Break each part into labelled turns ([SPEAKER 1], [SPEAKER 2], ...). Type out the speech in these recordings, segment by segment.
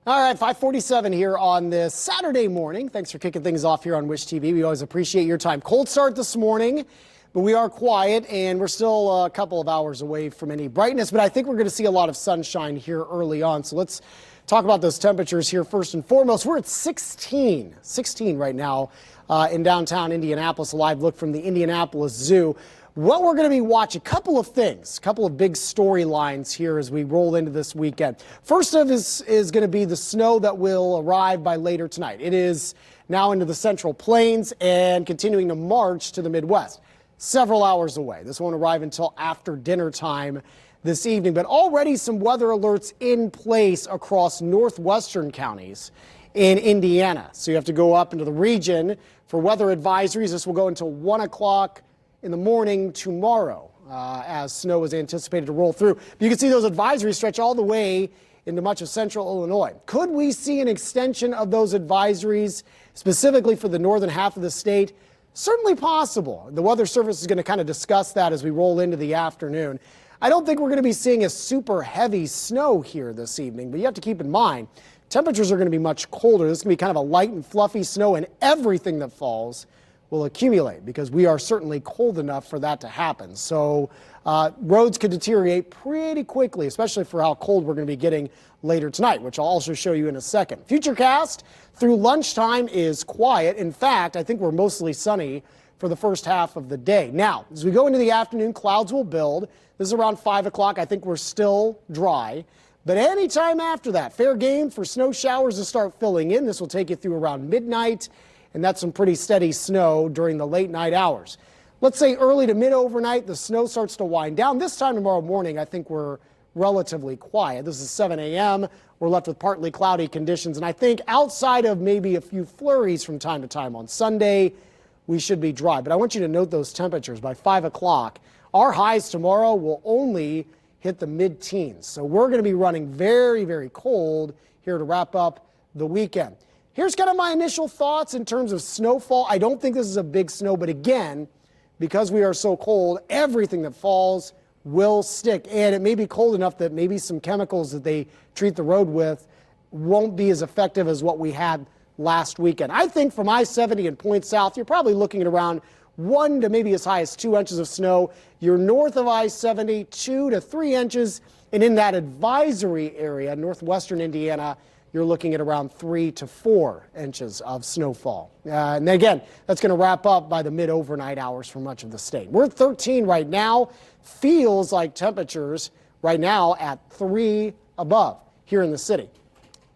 [SPEAKER 1] All right, 5:47 here on this Saturday morning. Thanks for kicking things off here on Wish TV. We always appreciate your time. Cold start this morning, but we are quiet, and we're still a couple of hours away from any brightness, but I think we're going to see a lot of sunshine here early on. So let's talk about those temperatures here first and foremost. We're at 16 right now in downtown Indianapolis. A live look from the Indianapolis Zoo. What we're going to be watching, a couple of things, a couple of big storylines here as we roll into this weekend. First of is going to be the snow that will arrive by later tonight. It is now into the Central Plains and continuing to march to the Midwest. Several hours away. This won't arrive until after dinner time this evening, but already some weather alerts in place across northwestern counties in Indiana. So you have to go up into the region for weather advisories. This will go until 1 o'clock in the morning tomorrow as snow is anticipated to roll through. But you can see those advisories stretch all the way into much of central Illinois. Could we see an extension of those advisories specifically for the northern half of the state? Certainly possible. The Weather Service is going to kind of discuss that as we roll into the afternoon. I don't think we're going to be seeing a super heavy snow here this evening, but you have to keep in mind temperatures are going to be much colder. This is going to be kind of a light and fluffy snow, and everything that falls will accumulate because we are certainly cold enough for that to happen. So roads could deteriorate pretty quickly, especially for how cold we're going to be getting later tonight, which I'll also show you in a second. Futurecast through lunchtime is quiet. In fact, I think we're mostly sunny for the first half of the day. Now, as we go into the afternoon, clouds will build. This is around 5 o'clock. I think we're still dry. But anytime after that, fair game for snow showers to start filling in. This will take you through around midnight, and that's some pretty steady snow during the late night hours. Let's say early to mid overnight, the snow starts to wind down. This time tomorrow morning, I think we're relatively quiet. This is 7 a.m. We're left with partly cloudy conditions, and I think outside of maybe a few flurries from time to time on Sunday, we should be dry. But I want you to note those temperatures. By 5 o'clock, our highs tomorrow will only hit the mid-teens. So we're going to be running very, very cold here to wrap up the weekend. Here's kind of my initial thoughts in terms of snowfall. I don't think this is a big snow, but again, because we are so cold, everything that falls will stick. And it may be cold enough that maybe some chemicals that they treat the road with won't be as effective as what we had last weekend. I think from I-70 and Point South, you're probably looking at around 1 to maybe as high as 2 inches of snow. You're north of I-70, 2 to 3 inches. And in that advisory area, northwestern Indiana, you're looking at around 3 to 4 inches of snowfall. And again, that's going to wrap up by the mid-overnight hours for much of the state. We're at 13 right now. Feels like temperatures right now at 3 above here in the city.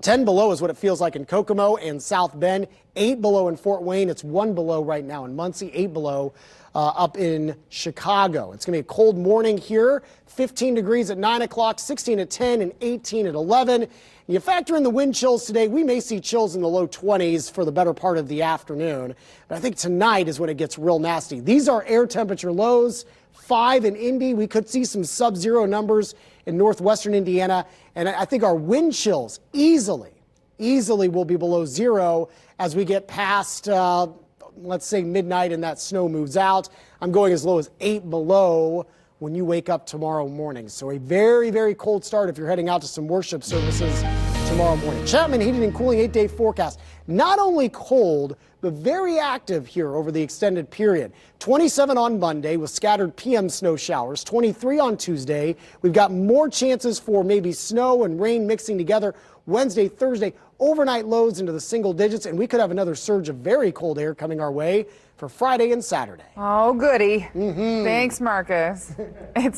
[SPEAKER 1] 10 below is what it feels like in Kokomo and South Bend. 8 below in Fort Wayne. It's 1 below right now in Muncie. 8 below up in Chicago. It's going to be a cold morning here. 15 degrees at 9 o'clock, 16 at 10, and 18 at 11. You factor in the wind chills today, we may see chills in the low 20s for the better part of the afternoon. But I think tonight is when it gets real nasty. These are air temperature lows. 5 in Indy. We could see some sub-zero numbers in northwestern Indiana. And I think our wind chills easily will be below 0 as we get past, let's say, midnight and that snow moves out. I'm going as low as 8 below when you wake up tomorrow morning. So a very, very cold start if you're heading out to some worship services tomorrow morning. Chapman Heating and Cooling 8-day forecast. Not only cold, but very active here over the extended period. 27 on Monday with scattered PM snow showers. 23 on Tuesday. We've got more chances for maybe snow and rain mixing together Wednesday, Thursday. Overnight lows into the single digits, and we could have another surge of very cold air coming our way for Friday and Saturday.
[SPEAKER 2] Oh, goody. Thanks, Marcus. It's